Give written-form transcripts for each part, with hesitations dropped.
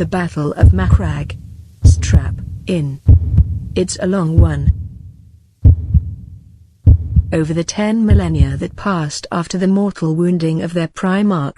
The Battle of Macragge. Strap in. It's a long one. Over the 10 millennia that passed after the mortal wounding of their primarch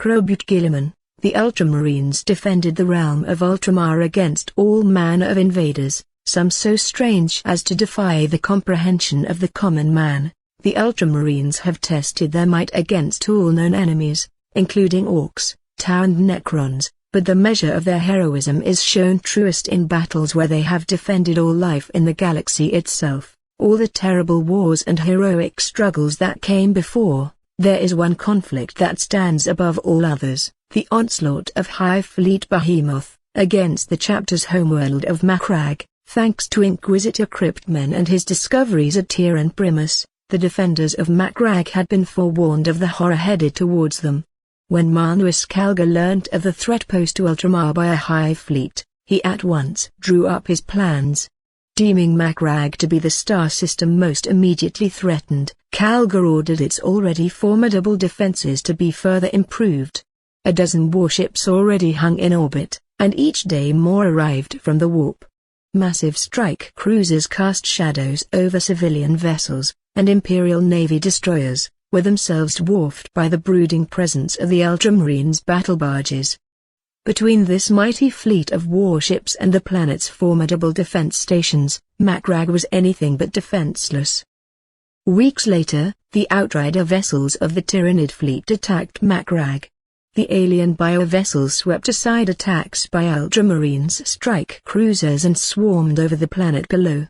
Gilliman, the Ultramarines defended the realm of Ultramar against all manner of invaders, some so strange as to defy the comprehension of the common man. The Ultramarines have tested their might against all known enemies, including orcs, tau and necrons, but the measure of their heroism is shown truest in battles where they have defended all life in the galaxy itself. All the terrible wars and heroic struggles that came before, there is one conflict that stands above all others, the onslaught of Hive Fleet Behemouth, against the chapter's homeworld of Macragge. Thanks to Inquisitor Cryptman and his discoveries at Tyranids, the defenders of Macragge had been forewarned of the horror headed towards them. When Marnus Calgar learnt of the threat posed to Ultramar by a Hive fleet, he at once drew up his plans. Deeming Macragge to be the star system most immediately threatened, Calgar ordered its already formidable defenses to be further improved. A dozen warships already hung in orbit, and each day more arrived from the warp. Massive strike cruisers cast shadows over civilian vessels, and Imperial Navy destroyers were themselves dwarfed by the brooding presence of the Ultramarines' battle barges. Between this mighty fleet of warships and the planet's formidable defense stations, Macragge was anything but defenseless. Weeks later, the outrider vessels of the Tyranid fleet attacked Macragge. The alien biovessels swept aside attacks by Ultramarines' strike cruisers and swarmed over the planet below.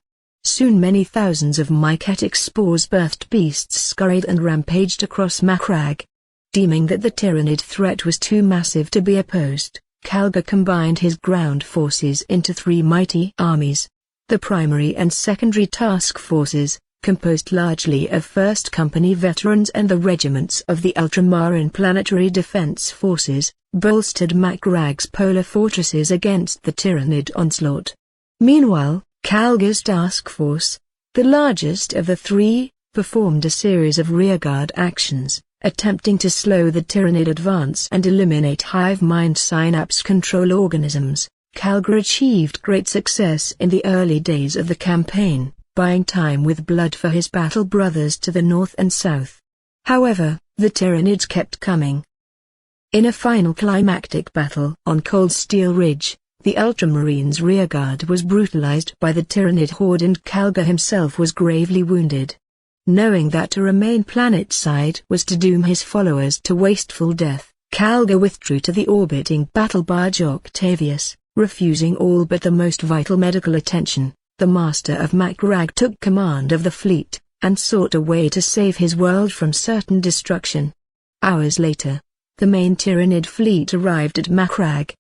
Soon many thousands of mycetic spores-birthed beasts scurried and rampaged across Macragge. Deeming that the Tyranid threat was too massive to be opposed, Calgar combined his ground forces into 3 mighty armies. The primary and secondary task forces, composed largely of 1st Company veterans and the regiments of the Ultramarine Planetary Defense Forces, bolstered Macragge's polar fortresses against the Tyranid onslaught. Meanwhile, Calgar's task force, the largest of the 3, performed a series of rearguard actions, attempting to slow the Tyranid advance and eliminate hive mind synapse control organisms. Calgar achieved great success in the early days of the campaign, buying time with blood for his battle brothers to the north and south. However, the Tyranids kept coming. In a final climactic battle on Cold Steel Ridge, the Ultramarines' rearguard was brutalized by the Tyranid horde and Calgar himself was gravely wounded. Knowing that to remain planetside was to doom his followers to wasteful death, Calgar withdrew to the orbiting battle barge Octavius, refusing all but the most vital medical attention. The master of Macragge took command of the fleet, and sought a way to save his world from certain destruction. Hours later, the main Tyranid fleet arrived at Macragge.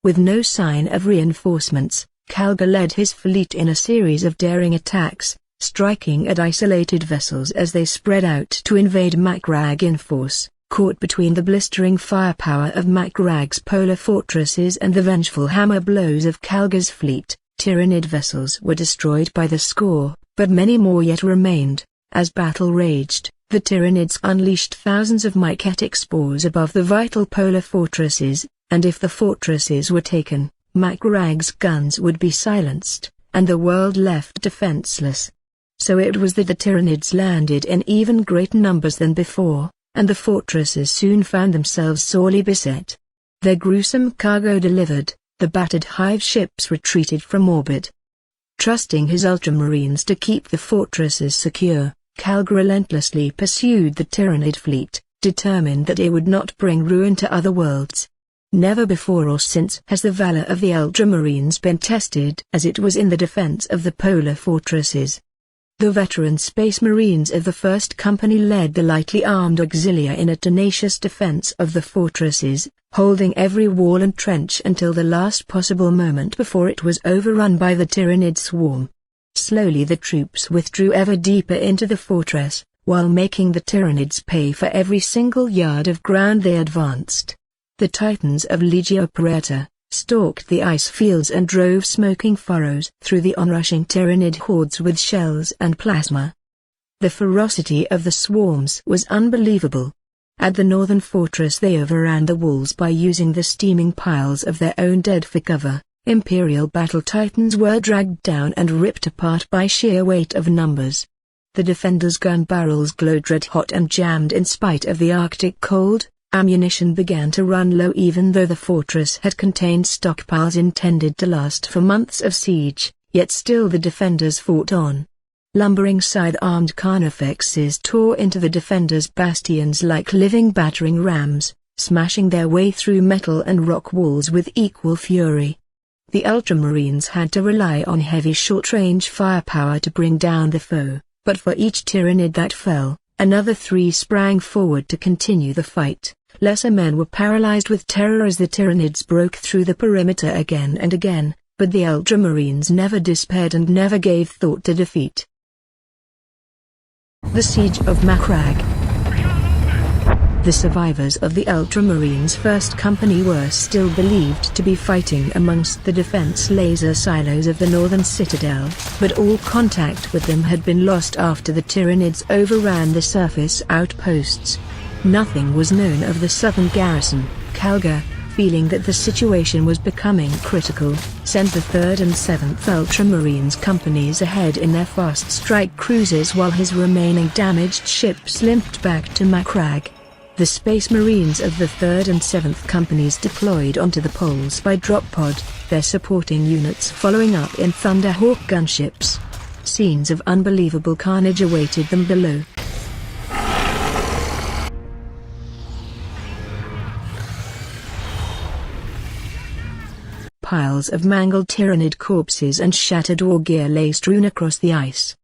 With no sign of reinforcements, Calgar led his fleet in a series of daring attacks, striking at isolated vessels as they spread out to invade Macragge in force. Caught between the blistering firepower of Macragge's polar fortresses and the vengeful hammer blows of Calgar's fleet, Tyranid vessels were destroyed by the score, but many more yet remained. As battle raged, the Tyranids unleashed thousands of mycetic spores above the vital polar fortresses, and if the fortresses were taken, Macragge's guns would be silenced, and the world left defenseless. So it was that the Tyranids landed in even greater numbers than before, and the fortresses soon found themselves sorely beset. Their gruesome cargo delivered, the battered hive ships retreated from orbit. Trusting his Ultramarines to keep the fortresses secure, Calgar relentlessly pursued the Tyranid fleet, determined that it would not bring ruin to other worlds. Never before or since has the valor of the Ultramarines been tested as it was in the defense of the polar fortresses. The veteran Space Marines of the 1st Company led the lightly armed auxilia in a tenacious defense of the fortresses, holding every wall and trench until the last possible moment before it was overrun by the Tyranid swarm. Slowly the troops withdrew ever deeper into the fortress, while making the Tyranids pay for every single yard of ground they advanced. The Titans of Legio Parata stalked the ice fields and drove smoking furrows through the onrushing Tyranid hordes with shells and plasma. The ferocity of the swarms was unbelievable. At the northern fortress they overran the walls by using the steaming piles of their own dead for cover. Imperial battle titans were dragged down and ripped apart by sheer weight of numbers. The defenders' gun barrels glowed red-hot and jammed in spite of the Arctic cold. Ammunition began to run low even though the fortress had contained stockpiles intended to last for months of siege, yet still the defenders fought on. Lumbering scythe-armed carnifexes tore into the defenders' bastions like living battering rams, smashing their way through metal and rock walls with equal fury. The Ultramarines had to rely on heavy short-range firepower to bring down the foe, but for each Tyranid that fell, another 3 sprang forward to continue the fight. Lesser men were paralyzed with terror as the Tyranids broke through the perimeter again and again, but the Ultramarines never despaired and never gave thought to defeat. The Siege of Macgragge. The survivors of the Ultramarines' first company were still believed to be fighting amongst the defense laser silos of the northern citadel, but all contact with them had been lost after the Tyranids overran the surface outposts. Nothing was known of the southern garrison. Calgar, feeling that the situation was becoming critical, sent the 3rd and 7th Ultramarines companies ahead in their fast strike cruisers while his remaining damaged ships limped back to Macragge. The Space Marines of the 3rd and 7th companies deployed onto the poles by drop pod, their supporting units following up in Thunderhawk gunships. Scenes of unbelievable carnage awaited them below. Piles of mangled Tyranid corpses and shattered war gear lay strewn across the ice.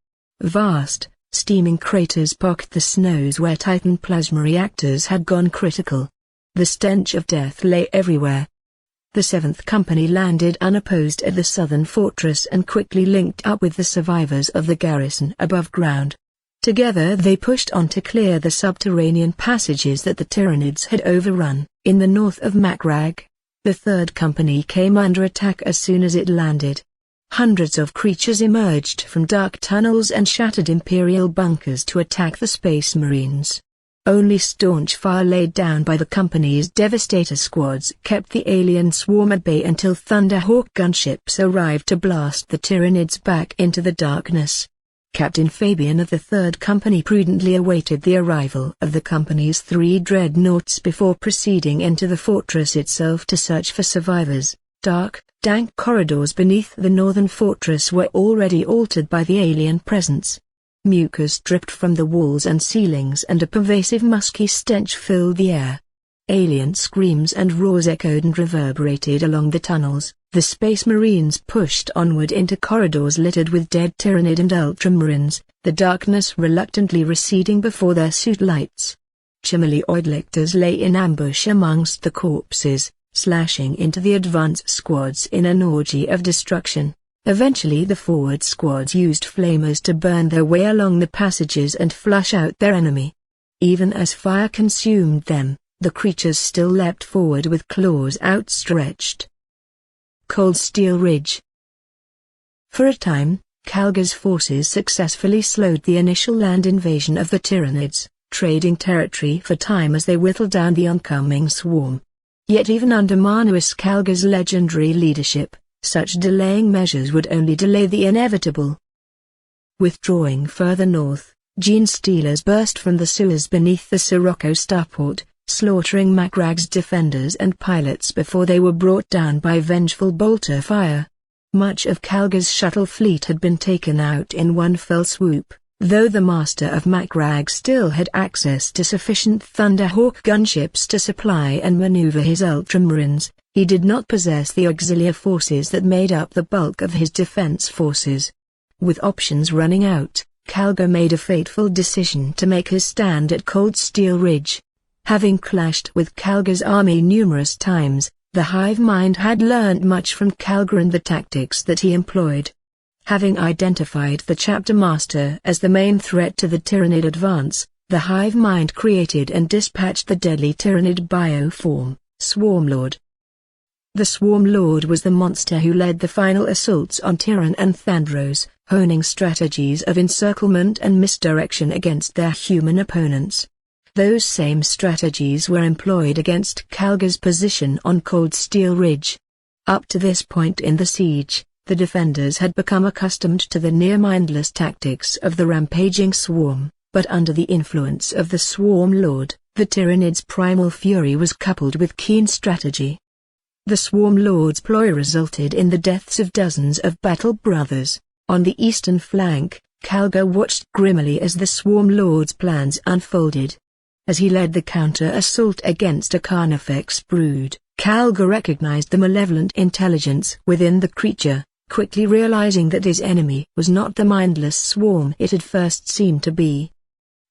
Vast, steaming craters pocked the snows where Titan plasma reactors had gone critical. The stench of death lay everywhere. The 7th Company landed unopposed at the southern fortress and quickly linked up with the survivors of the garrison above ground. Together they pushed on to clear the subterranean passages that the Tyranids had overrun. In the north of Macragge, the 3rd Company came under attack as soon as it landed. Hundreds of creatures emerged from dark tunnels and shattered Imperial bunkers to attack the Space Marines. Only staunch fire laid down by the company's Devastator squads kept the alien swarm at bay until Thunderhawk gunships arrived to blast the Tyranids back into the darkness. Captain Fabian of the 3rd Company prudently awaited the arrival of the company's 3 dreadnoughts before proceeding into the fortress itself to search for survivors. Dark, dank corridors beneath the northern fortress were already altered by the alien presence. Mucus dripped from the walls and ceilings and a pervasive musky stench filled the air. Alien screams and roars echoed and reverberated along the tunnels. The Space Marines pushed onward into corridors littered with dead Tyranid and Ultramarines, the darkness reluctantly receding before their suit lights. Chimeleoid lictors lay in ambush amongst the corpses, slashing into the advance squads in an orgy of destruction. Eventually the forward squads used flamers to burn their way along the passages and flush out their enemy. Even as fire consumed them, the creatures still leapt forward with claws outstretched. Cold Steel Ridge. For a time, Calgar's forces successfully slowed the initial land invasion of the Tyranids, trading territory for time as they whittled down the oncoming swarm. Yet even under Marnus Calgar's legendary leadership, such delaying measures would only delay the inevitable. Withdrawing further north, Gene Stealers burst from the sewers beneath the Sirocco starport, slaughtering Macragge's defenders and pilots before they were brought down by vengeful bolter fire. Much of Calgar's shuttle fleet had been taken out in one fell swoop, though the master of Macragge still had access to sufficient Thunderhawk gunships to supply and maneuver his Ultramarines. He did not possess the auxiliary forces that made up the bulk of his defense forces. With options running out, Calgar made a fateful decision to make his stand at Cold Steel Ridge. Having clashed with Calgar's army numerous times, the hive mind had learned much from Calgar and the tactics that he employed. Having identified the chapter master as the main threat to the Tyranid advance, the hive mind created and dispatched the deadly Tyranid bioform, Swarmlord. The Swarmlord was the monster who led the final assaults on Tyran and Thandros, honing strategies of encirclement and misdirection against their human opponents. Those same strategies were employed against Calga's position on Cold Steel Ridge. Up to this point in the siege, the defenders had become accustomed to the near-mindless tactics of the rampaging swarm, but under the influence of the Swarm Lord, the Tyranids' primal fury was coupled with keen strategy. The Swarm Lord's ploy resulted in the deaths of dozens of battle brothers. On the eastern flank, Calga watched grimly as the Swarm Lord's plans unfolded. As he led the counter-assault against a Carnifex brood, Calga recognized the malevolent intelligence within the creature, quickly realizing that his enemy was not the mindless swarm it had first seemed to be.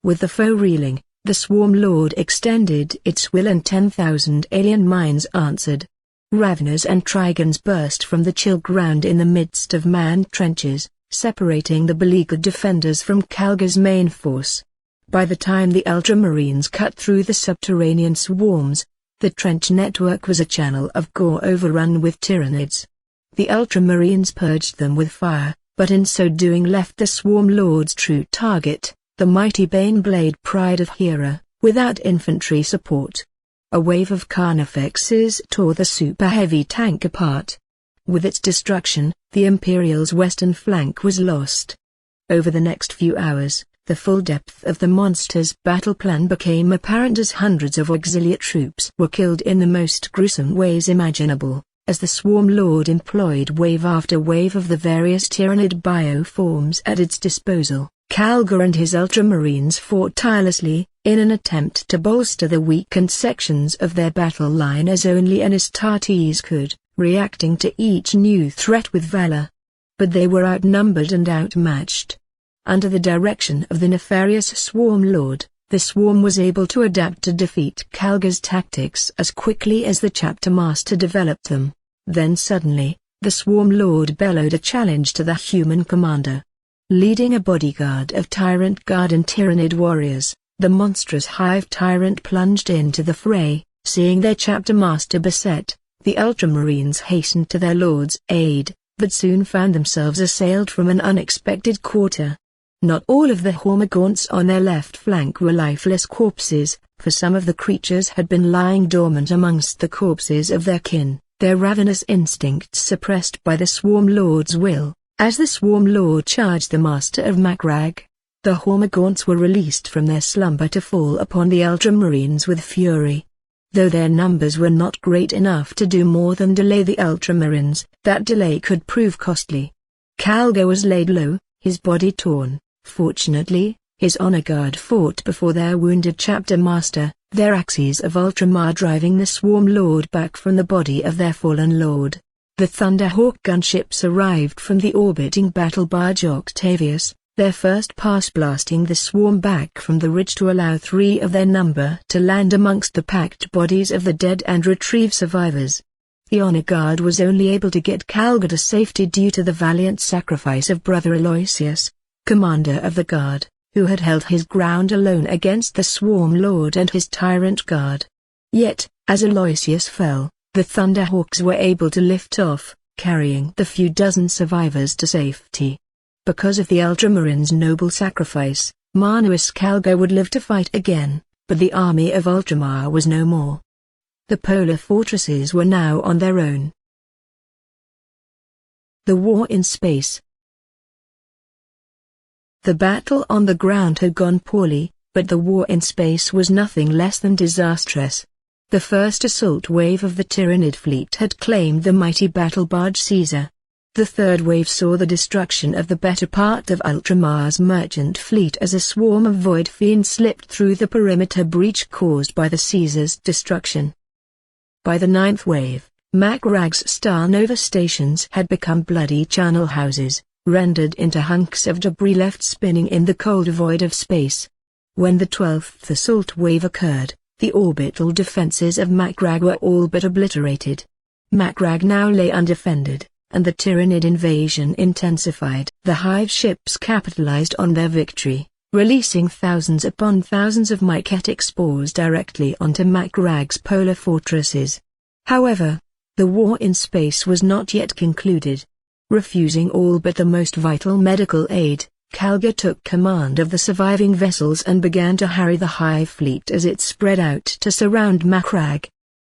With the foe reeling, the Swarm Lord extended its will and 10,000 alien mines answered. Raveners and Trigons burst from the chill ground in the midst of manned trenches, separating the beleaguered defenders from Calga's main force. By the time the Ultramarines cut through the subterranean swarms, the trench network was a channel of gore overrun with Tyranids. The Ultramarines purged them with fire, but in so doing left the Swarm Lord's true target, the mighty Baneblade Pride of Hera, without infantry support. A wave of Carnifexes tore the super-heavy tank apart. With its destruction, the Imperial's western flank was lost. Over the next few hours, the full depth of the monster's battle plan became apparent as hundreds of auxiliary troops were killed in the most gruesome ways imaginable, as the Swarm Lord employed wave after wave of the various Tyranid bioforms at its disposal. Calga and his Ultramarines fought tirelessly, in an attempt to bolster the weakened sections of their battle line as only an Astartes could, reacting to each new threat with valor. But they were outnumbered and outmatched. Under the direction of the nefarious Swarm Lord, the swarm was able to adapt to defeat Calga's tactics as quickly as the chapter master developed them. Then suddenly, the Swarm Lord bellowed a challenge to the human commander. Leading a bodyguard of Tyrant Guard and Tyranid warriors, the monstrous Hive Tyrant plunged into the fray. Seeing their chapter master beset, the Ultramarines hastened to their lord's aid, but soon found themselves assailed from an unexpected quarter. Not all of the Hormagaunts on their left flank were lifeless corpses, for some of the creatures had been lying dormant amongst the corpses of their kin, their ravenous instincts suppressed by the Swarm Lord's will. As the Swarm Lord charged the Master of Macragge, the Hormagaunts were released from their slumber to fall upon the Ultramarines with fury. Though their numbers were not great enough to do more than delay the Ultramarines, that delay could prove costly. Calga was laid low, his body torn. Fortunately, his honor guard fought before their wounded chapter master, their axes of Ultramar driving the Swarm Lord back from the body of their fallen lord. The Thunderhawk gunships arrived from the orbiting battle barge Octavius, their first pass blasting the swarm back from the ridge to allow 3 of their number to land amongst the packed bodies of the dead and retrieve survivors. The honor guard was only able to get Calga to safety due to the valiant sacrifice of Brother Aloysius, commander of the guard, who had held his ground alone against the Swarm Lord and his Tyrant Guard. Yet, as Aloysius fell, the Thunderhawks were able to lift off, carrying the few dozen survivors to safety. Because of the Ultramarines' noble sacrifice, Marneus Calga would live to fight again, but the army of Ultramar was no more. The polar fortresses were now on their own. The war in space. The battle on the ground had gone poorly, but the war in space was nothing less than disastrous. The first assault wave of the Tyranid fleet had claimed the mighty battle barge Caesar. The third wave saw the destruction of the better part of Ultramar's merchant fleet as a swarm of void fiends slipped through the perimeter breach caused by the Caesar's destruction. By the ninth wave, Macragge's Star Nova stations had become bloody channel houses, rendered into hunks of debris left spinning in the cold void of space. When the 12th assault wave occurred, the orbital defenses of Macragge were all but obliterated. Macragge now lay undefended, and the Tyranid invasion intensified. The Hive ships capitalized on their victory, releasing thousands upon thousands of mycetic spores directly onto Macragge's polar fortresses. However, the war in space was not yet concluded. Refusing all but the most vital medical aid, Calgar took command of the surviving vessels and began to harry the Hive fleet as it spread out to surround Macragge.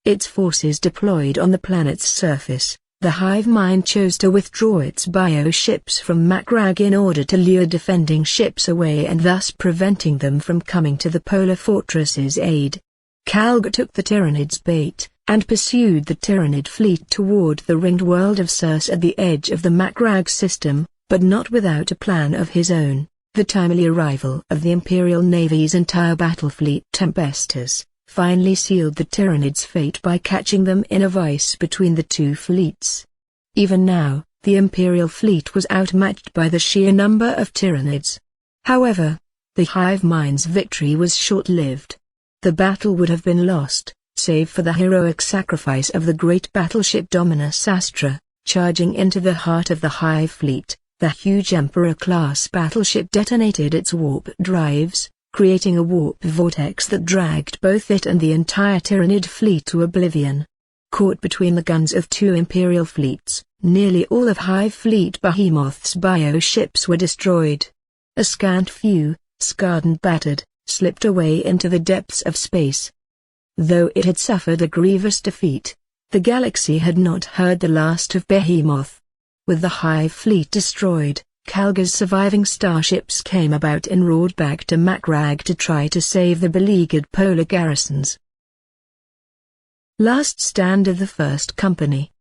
Its forces deployed on the planet's surface, the Hive mind chose to withdraw its bioships from Macragge in order to lure defending ships away and thus preventing them from coming to the polar fortress's aid. Calgar took the Tyranids' bait, and pursued the Tyranid fleet toward the ringed world of Circe at the edge of the Macragge system, but not without a plan of his own. The timely arrival of the Imperial Navy's entire battle fleet Tempestus finally sealed the Tyranids' fate by catching them in a vice between the two fleets. Even now, the Imperial fleet was outmatched by the sheer number of Tyranids. However, the Hive mind's victory was short-lived. The battle would have been lost, save for the heroic sacrifice of the great battleship Dominus Astra. Charging into the heart of the Hive fleet, the huge Emperor-class battleship detonated its warp drives, creating a warp vortex that dragged both it and the entire Tyranid fleet to oblivion. Caught between the guns of two Imperial fleets, nearly all of Hive fleet Behemoth's bioships were destroyed. A scant few, scarred and battered, slipped away into the depths of space. Though it had suffered a grievous defeat, the galaxy had not heard the last of Behemoth. With the Hive fleet destroyed, Calgar's surviving starships came about and roared back to Macragge to try to save the beleaguered polar garrisons. Last stand of the First Company.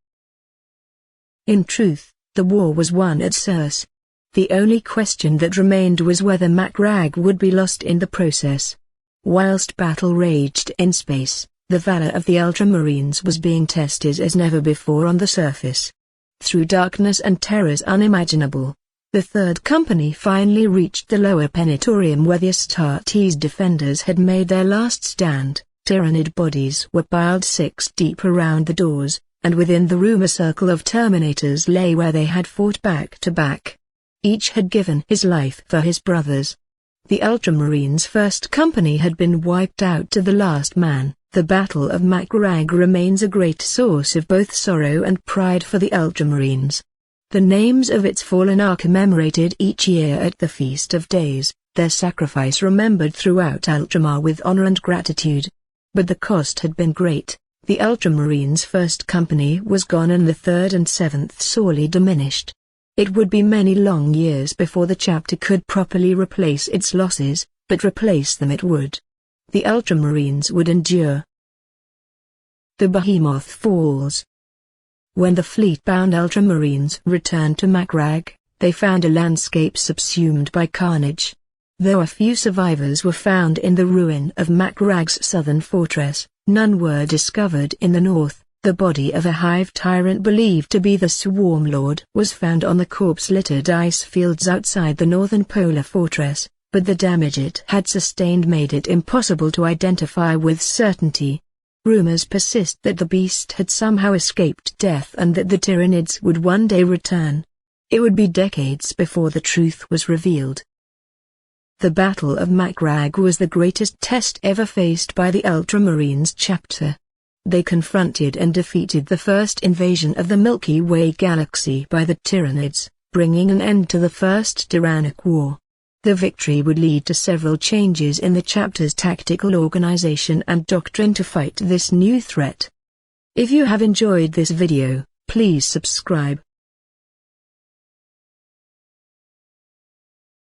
In truth, the war was won at Circe. The only question that remained was whether Macragge would be lost in the process. Whilst battle raged in space, the valor of the Ultramarines was being tested as never before on the surface. Through darkness and terrors unimaginable, the Third Company finally reached the lower Penitorium where the Astartes defenders had made their last stand. Tyranid bodies were piled 6 deep around the doors, and within the room a circle of Terminators lay where they had fought back to back. Each had given his life for his brothers. The Ultramarines' First Company had been wiped out to the last man. The Battle of Macragge remains a great source of both sorrow and pride for the Ultramarines. The names of its fallen are commemorated each year at the Feast of Days, their sacrifice remembered throughout Ultramar with honor and gratitude. But the cost had been great. The Ultramarines' First Company was gone and the Third and Seventh sorely diminished. It would be many long years before the chapter could properly replace its losses, but replace them it would. The Ultramarines would endure. The Behemouth Falls. When the fleet-bound Ultramarines returned to Macragge, they found a landscape subsumed by carnage. Though a few survivors were found in the ruin of Macragge's southern fortress, none were discovered in the north. The body of a Hive tyrant believed to be the Swarm Lord was found on the corpse-littered ice fields outside the northern polar fortress, but the damage it had sustained made it impossible to identify with certainty. Rumors persist that the beast had somehow escaped death and that the Tyranids would one day return. It would be decades before the truth was revealed. The Battle of Macragge was the greatest test ever faced by the Ultramarines chapter. They confronted and defeated the first invasion of the Milky Way galaxy by the Tyranids, bringing an end to the First Tyrannic War. The victory would lead to several changes in the chapter's tactical organization and doctrine to fight this new threat. If you have enjoyed this video, please subscribe.